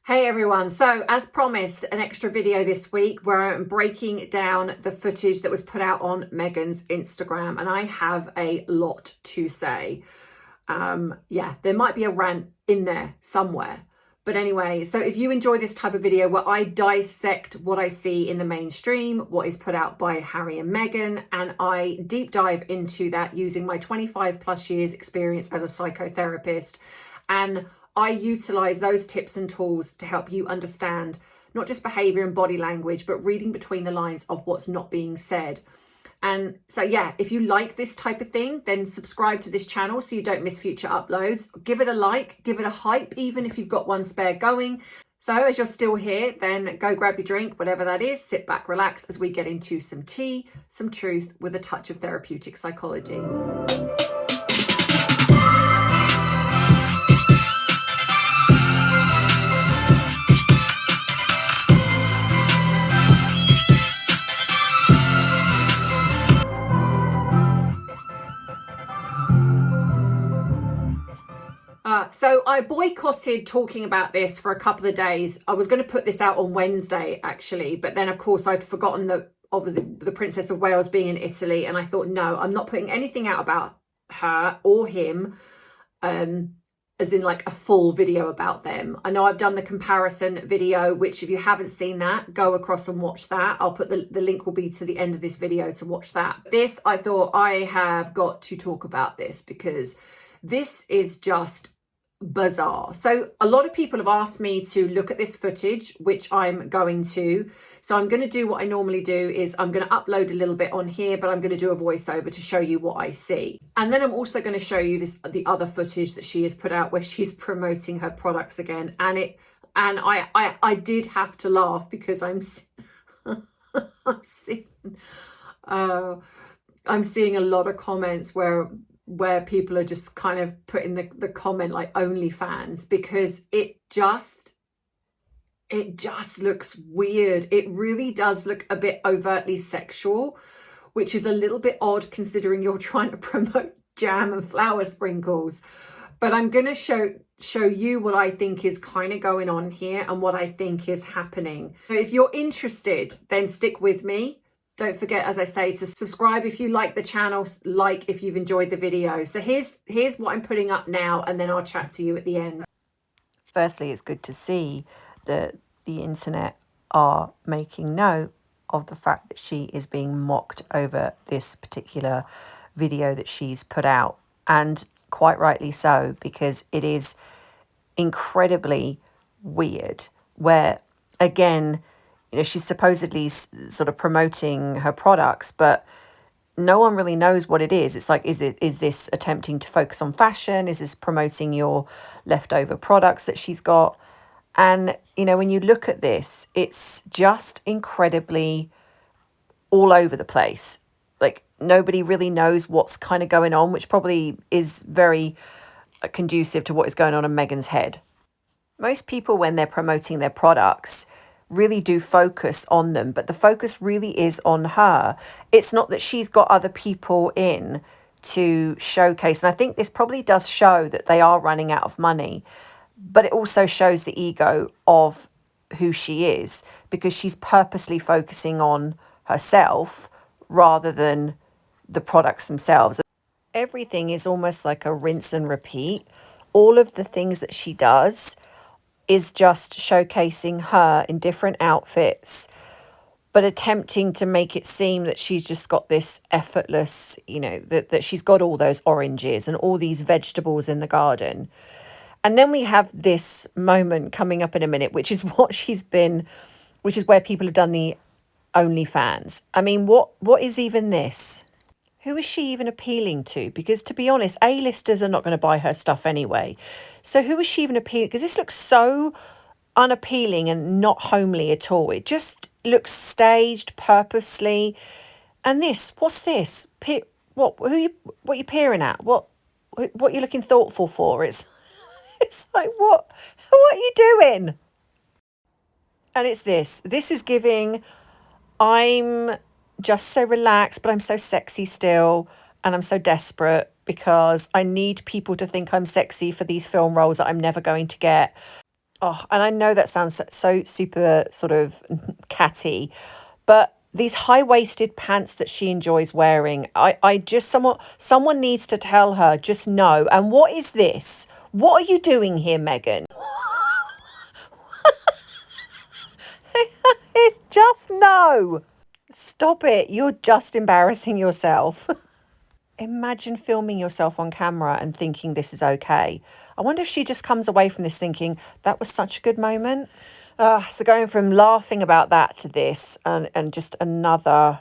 Hey everyone, so as promised, an extra video this week where I'm breaking down the footage that was put out on Meghan's Instagram, and I have a lot to say. Yeah, there might be a rant in there somewhere. But anyway, so if you enjoy this type of video where I dissect what I see in the mainstream, what is put out by Harry and Meghan, and I deep dive into that using my 25 plus years experience as a psychotherapist, and I utilize those tips and tools to help you understand not just behavior and body language, but reading between the lines of what's not being said. And so, yeah, if you like this type of thing, then subscribe to this channel so you don't miss future uploads. Give it a like, give it a hype, even if you've got one spare going. So as you're still here, then go grab your drink, whatever that is, sit back, relax as we get into some tea, some truth with a touch of therapeutic psychology. So I boycotted talking about this for a couple of days. I was going to put this out on Wednesday, actually, but then, of course, I'd forgotten the Princess of Wales being in Italy, and I thought, no, I'm not putting anything out about her or him, as in like a full video about them. I know I've done the comparison video, which if you haven't seen that, go across and watch that. I'll put the link will be to the end of this video to watch that. This, I thought I have got to talk about this because this is just bizarre. So a lot of people have asked me to look at this footage, which I'm going to. So I'm going to do what I normally do is I'm going to upload a little bit on here, but I'm going to do a voiceover to show you what I see. And then I'm also going to show you the other footage that she has put out where she's promoting her products again. And I did have to laugh because I'm seeing a lot of comments where people are just kind of putting the comment like OnlyFans, because it just looks weird. It really does look a bit overtly sexual, which is a little bit odd considering you're trying to promote jam and flower sprinkles. But I'm going to show you what I think is kind of going on here and what I think is happening. So if you're interested, then stick with me. Don't forget, as I say, to subscribe if you like the channel, like if you've enjoyed the video. So here's what I'm putting up now, and then I'll chat to you at the end. Firstly, it's good to see that the internet are making note of the fact that she is being mocked over this particular video that she's put out. And quite rightly so, because it is incredibly weird, where, again, you know, she's supposedly sort of promoting her products, but no one really knows what it is. It's like, is this attempting to focus on fashion? Is this promoting your leftover products that she's got? And, you know, when you look at this, it's just incredibly all over the place. Like, nobody really knows what's kind of going on, which probably is very conducive to what is going on in Meghan's head. Most people, when they're promoting their products, really do focus on them, but the focus really is on her. It's not that she's got other people in to showcase. And I think this probably does show that they are running out of money, but it also shows the ego of who she is, because she's purposely focusing on herself rather than the products themselves. Everything is almost like a rinse and repeat. All of the things that she does is just showcasing her in different outfits, but attempting to make it seem that she's just got this effortless, you know, that she's got all those oranges and all these vegetables in the garden. And then we have this moment coming up in a minute, which is which is where people have done the OnlyFans. I mean, what is even this? Who is she even appealing to? Because, to be honest, A-listers are not going to buy her stuff anyway. So who is she even appealing? Because this looks so unappealing and not homely at all. It just looks staged purposely. And this, what's this? What are you peering at? What are you looking thoughtful for? It's like, what are you doing? And it's this. This is giving, I'm just so relaxed, but I'm so sexy still, and I'm so desperate because I need people to think I'm sexy for these film roles that I'm never going to get. Oh, and I know that sounds so super sort of catty, but these high-waisted pants that she enjoys wearing, I just someone needs to tell her, just no. And what is this? What are you doing here, Meghan? It's just no. Stop it. You're just embarrassing yourself. Imagine filming yourself on camera and thinking this is okay. I wonder if she just comes away from this thinking that was such a good moment. So going from laughing about that to this and just another,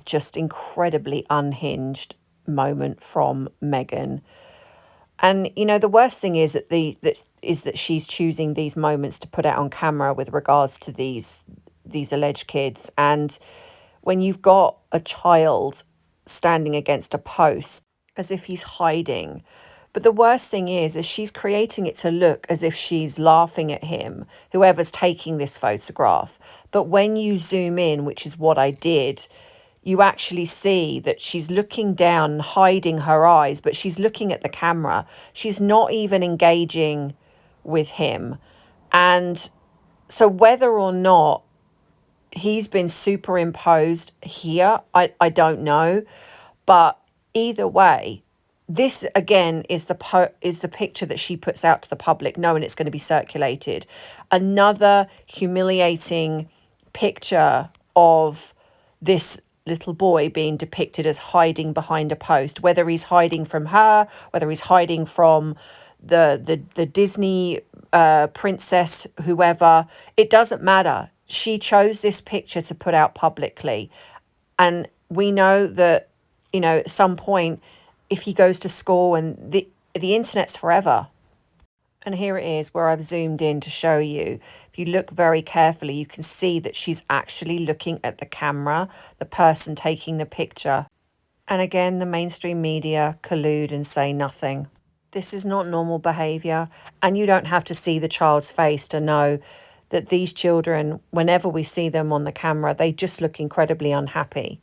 just incredibly unhinged moment from Meghan. And you know, the worst thing is that she's choosing these moments to put out on camera with regards to these alleged kids. And when you've got a child standing against a post as if he's hiding. But the worst thing is she's creating it to look as if she's laughing at him, whoever's taking this photograph. But when you zoom in, which is what I did, you actually see that she's looking down, hiding her eyes, but she's looking at the camera. She's not even engaging with him. And so whether or not he's been superimposed here, I don't know. But either way, this again is the picture that she puts out to the public, knowing it's going to be circulated. Another humiliating picture of this little boy being depicted as hiding behind a post, whether he's hiding from her, whether he's hiding from the Disney princess, whoever, it doesn't matter. She chose this picture to put out publicly. And we know that, you know, at some point, if he goes to school, and the internet's forever. And here it is where I've zoomed in to show you. If you look very carefully, you can see that she's actually looking at the camera, the person taking the picture. And again, the mainstream media collude and say nothing. This is not normal behaviour. And you don't have to see the child's face to know that these children, whenever we see them on the camera, they just look incredibly unhappy.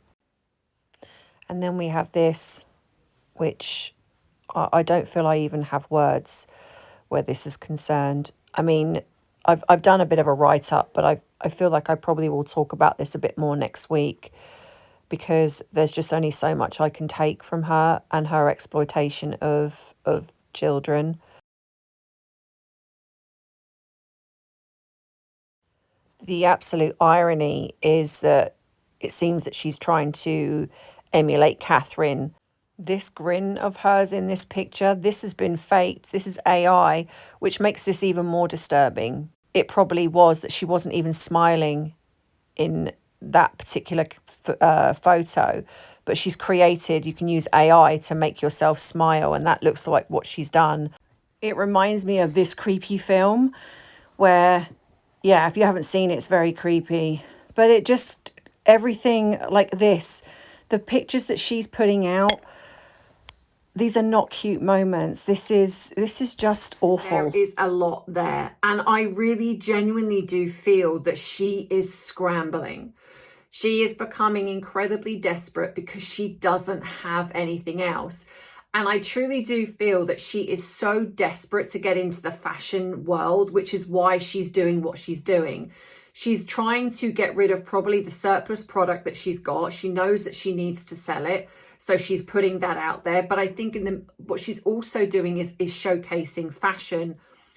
And then we have this, which I don't feel I even have words where this is concerned. I mean, I've done a bit of a write-up, but I feel like I probably will talk about this a bit more next week, because there's just only so much I can take from her and her exploitation of children. The absolute irony is that it seems that she's trying to emulate Catherine. This grin of hers in this picture, this has been faked. This is AI, which makes this even more disturbing. It probably was that she wasn't even smiling in that particular photo, but she's created, you can use AI to make yourself smile, and that looks like what she's done. It reminds me of this creepy film where, yeah, if you haven't seen it, it's very creepy. But it just, everything like this, the pictures that she's putting out, these are not cute moments. This is just awful. There is a lot there. And I really genuinely do feel that she is scrambling. She is becoming incredibly desperate because she doesn't have anything else. And I truly do feel that she is so desperate to get into the fashion world, which is why she's doing what she's doing. She's trying to get rid of probably the surplus product that she's got. She knows that she needs to sell it, so she's putting that out there. But I think what she's also doing is showcasing fashion.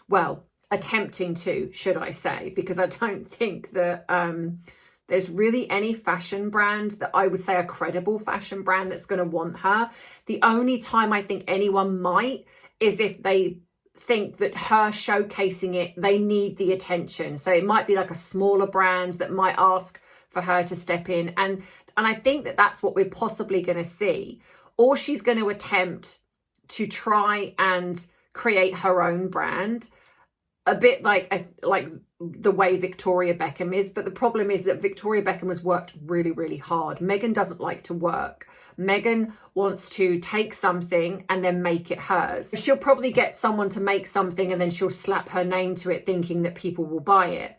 Well, attempting to, should I say, because I don't think that there's really any fashion brand that I would say a credible fashion brand that's going to want her. The only time I think anyone might is if they think that her showcasing it, they need the attention. So it might be like a smaller brand that might ask for her to step in. And I think that that's what we're possibly going to see. Or she's going to attempt to try and create her own brand, a bit like the way Victoria Beckham is. But the problem is that Victoria Beckham has worked really, really hard. Meghan doesn't like to work. Meghan wants to take something and then make it hers. She'll probably get someone to make something and then she'll slap her name to it thinking that people will buy it.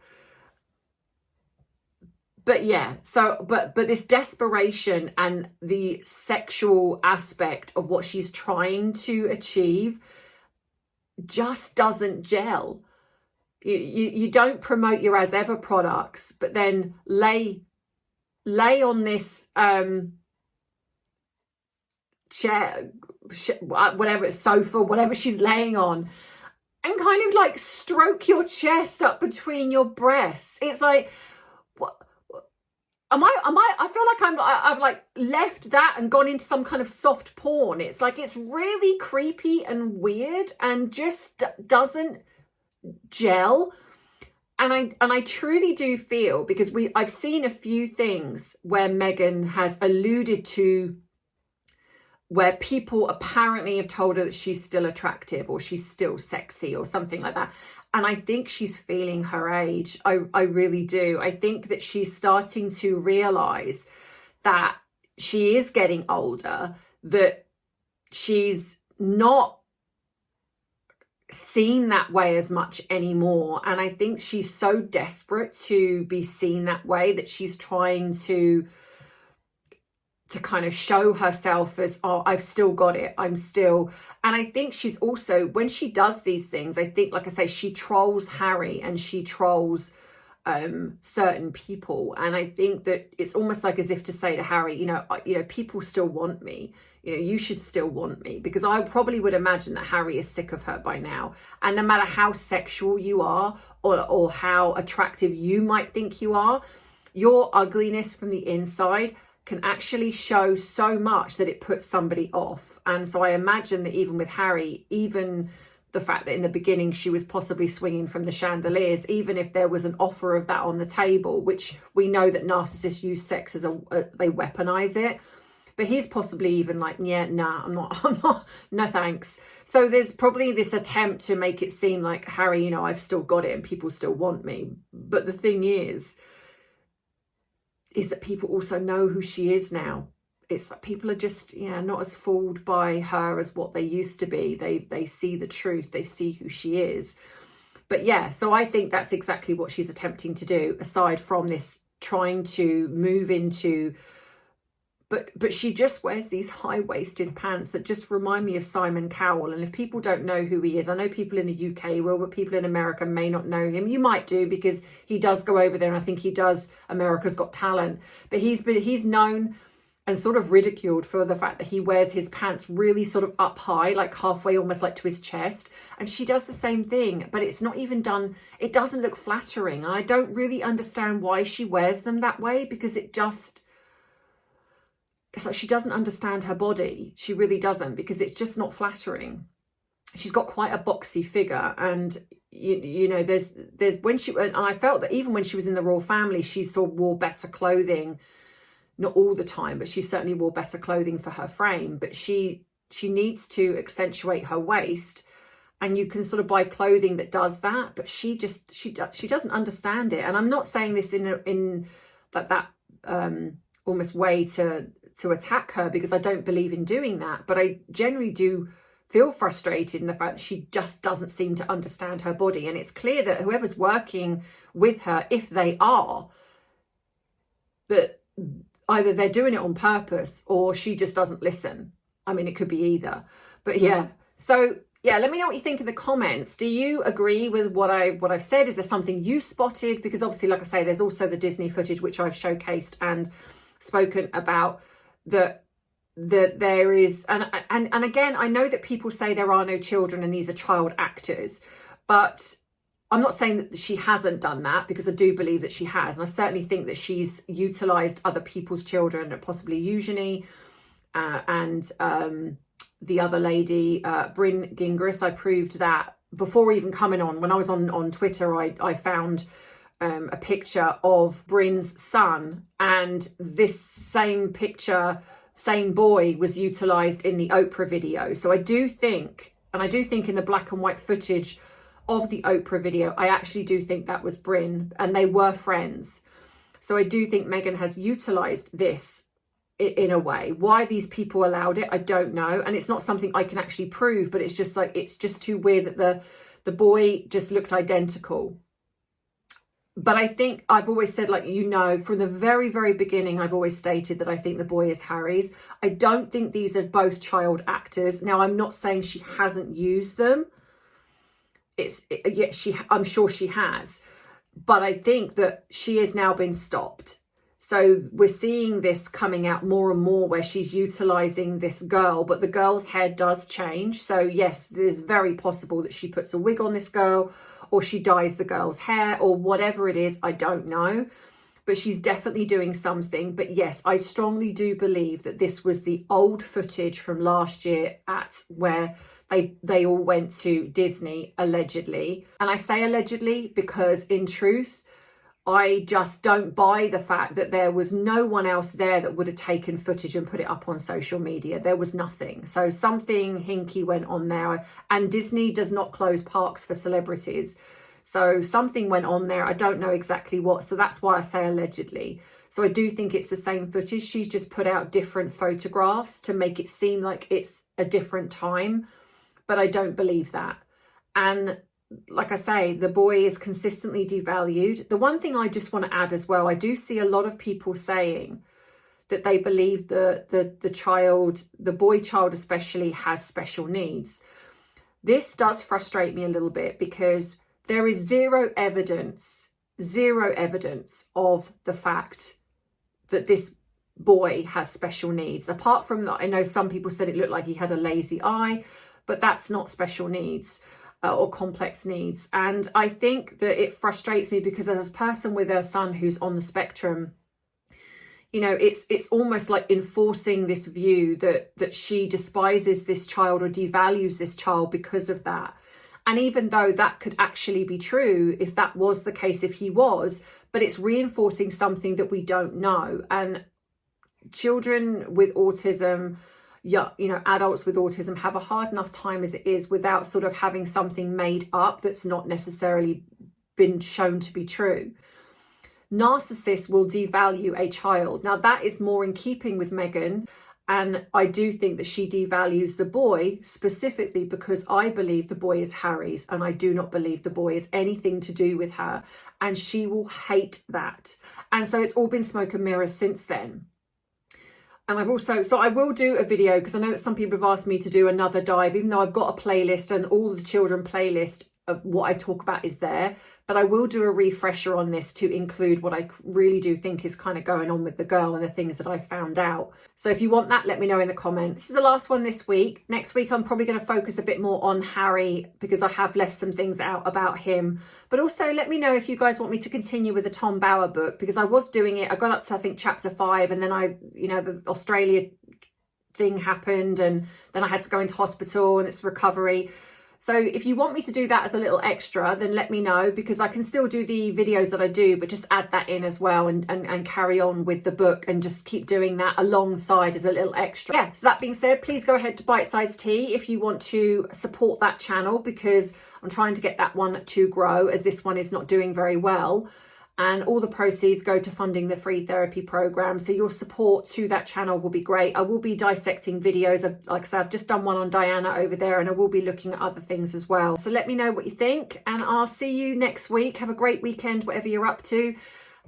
But yeah, so but this desperation and the sexual aspect of what she's trying to achieve just doesn't gel. You don't promote your as ever products, but then lay on this chair, whatever, sofa, whatever she's laying on, and kind of like stroke your chest up between your breasts. It's like, what? I feel like I've like left that and gone into some kind of soft porn. It's like, it's really creepy and weird and just doesn't gel. And I truly do feel, because I've seen a few things where Meghan has alluded to where people apparently have told her that she's still attractive or she's still sexy or something like that. And I think she's feeling her age. I really do. I think that she's starting to realize that she is getting older, that she's not seen that way as much anymore. And I think she's so desperate to be seen that way that she's trying to kind of show herself as, oh, I've still got it, I'm still. And I think she's also, when she does these things, I think, like I say, she trolls Harry and she trolls certain people. And I think that it's almost like as if to say to Harry, you know, people still want me, you know, you should still want me, because I probably would imagine that Harry is sick of her by now. And no matter how sexual you are or how attractive you might think you are, your ugliness from the inside can actually show so much that it puts somebody off. And so I imagine that even with Harry, even the fact that in the beginning she was possibly swinging from the chandeliers, even if there was an offer of that on the table, which we know that narcissists use sex as they weaponize it, but he's possibly even like, yeah, nah, I'm not, no thanks. So there's probably this attempt to make it seem like, Harry, you know, I've still got it and people still want me. But the thing is that people also know who she is now. It's like people are just, you know, not as fooled by her as what they used to be. They see the truth, they see who she is. But yeah, so I think that's exactly what she's attempting to do, aside from this trying to move into, but she just wears these high-waisted pants that just remind me of Simon Cowell. And if people don't know who he is, I know people in the UK will, but people in America may not know him. You might do, because he does go over there, and I think he does America's Got Talent. But he's known and sort of ridiculed for the fact that he wears his pants really sort of up high, like halfway almost like to his chest. And she does the same thing, but it's not even done, it doesn't look flattering. And I don't really understand why she wears them that way, because it's like she doesn't understand her body. She really doesn't, because it's just not flattering. She's got quite a boxy figure, and you know, there's when she, and I felt that even when she was in the royal family, she sort of wore better clothing, not all the time, but she certainly wore better clothing for her frame. But she needs to accentuate her waist, and you can sort of buy clothing that does that. But she doesn't understand it. And I'm not saying this in that almost way to attack her, because I don't believe in doing that. But I generally do feel frustrated in the fact that she just doesn't seem to understand her body. And it's clear that whoever's working with her, if they are, but either they're doing it on purpose or she just doesn't listen. I mean, it could be either. But yeah, so yeah, let me know what you think in the comments. Do you agree with what I've said? Is there something you spotted? Because obviously, like I say, there's also the Disney footage, which I've showcased and spoken about, that there is, and again, I know that people say there are no children and these are child actors, but I'm not saying that she hasn't done that, because I do believe that she has. And I certainly think that she's utilised other people's children, possibly Eugenie and the other lady, Bryn Gingras. I proved that before even coming on. When I was on Twitter, I found a picture of Bryn's son, and this same picture, same boy, was utilised in the Oprah video. So I do think in the black and white footage of the Oprah video, I actually do think that was Bryn, and they were friends. So I do think Meghan has utilised this in a way. Why these people allowed it, I don't know. And it's not something I can actually prove, but it's just like, it's just too weird that the boy just looked identical. But I think I've always said, like, you know, from the very, very beginning, I've always stated that I think the boy is Harry's. I don't think these are both child actors. Now, I'm not saying she hasn't used them. I'm sure she has, but I think that she has now been stopped. So we're seeing this coming out more and more where she's utilizing this girl, but the girl's hair does change. So yes, there's very possible that she puts a wig on this girl, or she dyes the girl's hair, or whatever it is. I don't know, but she's definitely doing something. But yes, I strongly do believe that this was the old footage from last year at where they all went to Disney, allegedly. And I say allegedly because in truth, I just don't buy the fact that there was no one else there that would have taken footage and put it up on social media. There was nothing. So something hinky went on there. And Disney does not close parks for celebrities. So something went on there. I don't know exactly what. So that's why I say allegedly. So I do think it's the same footage. She's just put out different photographs to make it seem like it's a different time. But I don't believe that. And like I say, the boy is consistently devalued. The one thing I just want to add as well, I do see a lot of people saying that they believe the child, the boy child especially, has special needs. This does frustrate me a little bit because there is zero evidence of the fact that this boy has special needs. Apart from that, I know some people said it looked like he had a lazy eye, but that's not special needs or complex needs. And I think that it frustrates me because as a person with a son who's on the spectrum, you know, it's almost like enforcing this view that she despises this child or devalues this child because of that. And even though that could actually be true, if that was the case, if he was, but it's reinforcing something that we don't know. And children with autism, you know, adults with autism have a hard enough time as it is without sort of having something made up that's not necessarily been shown to be true. Narcissists will devalue a child. Now that is more in keeping with Meghan. And I do think that she devalues the boy specifically because I believe the boy is Harry's and I do not believe the boy has anything to do with her. And she will hate that. And so it's all been smoke and mirrors since then. And I've also, so I will do a video because I know that some people have asked me to do another dive, even though I've got a playlist and all the children playlist of what I talk about is there. But I will do a refresher on this to include what I really do think is kind of going on with the girl and the things that I found out. So if you want that, let me know in the comments. This is the last one this week. Next week, I'm probably going to focus a bit more on Harry because I have left some things out about him. But also let me know if you guys want me to continue with the Tom Bower book because I was doing it. I got up to, I think, chapter 5 and then the Australia thing happened and then I had to go into hospital and it's recovery. So if you want me to do that as a little extra, then let me know because I can still do the videos that I do, but just add that in as well and carry on with the book and just keep doing that alongside as a little extra. Yeah, so that being said, please go ahead to BiteSize Tea if you want to support that channel because I'm trying to get that one to grow as this one is not doing very well. And all the proceeds go to funding the free therapy program. So your support to that channel will be great. I will be dissecting videos. Like I said, I've just done one on Diana over there and I will be looking at other things as well. So let me know what you think and I'll see you next week. Have a great weekend, whatever you're up to.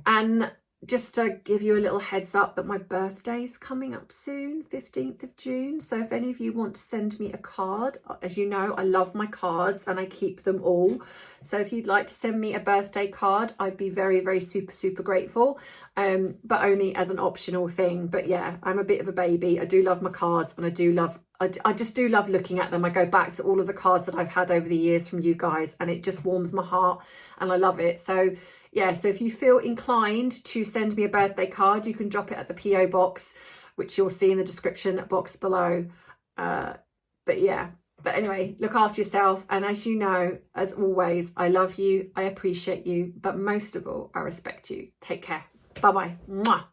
And just to give you a little heads up that my birthday's coming up soon, 15th of June. So if any of you want to send me a card, as you know, I love my cards and I keep them all. So if you'd like to send me a birthday card, I'd be very, very super grateful, but only as an optional thing. But yeah, I'm a bit of a baby. I do love my cards and I just do love looking at them. I go back to all of the cards that I've had over the years from you guys and it just warms my heart and I love it. So yeah, so if you feel inclined to send me a birthday card, you can drop it at the PO box, which you'll see in the description box below. But anyway, look after yourself. And as you know, as always, I love you, I appreciate you, but most of all, I respect you. Take care. Bye-bye. Mwah.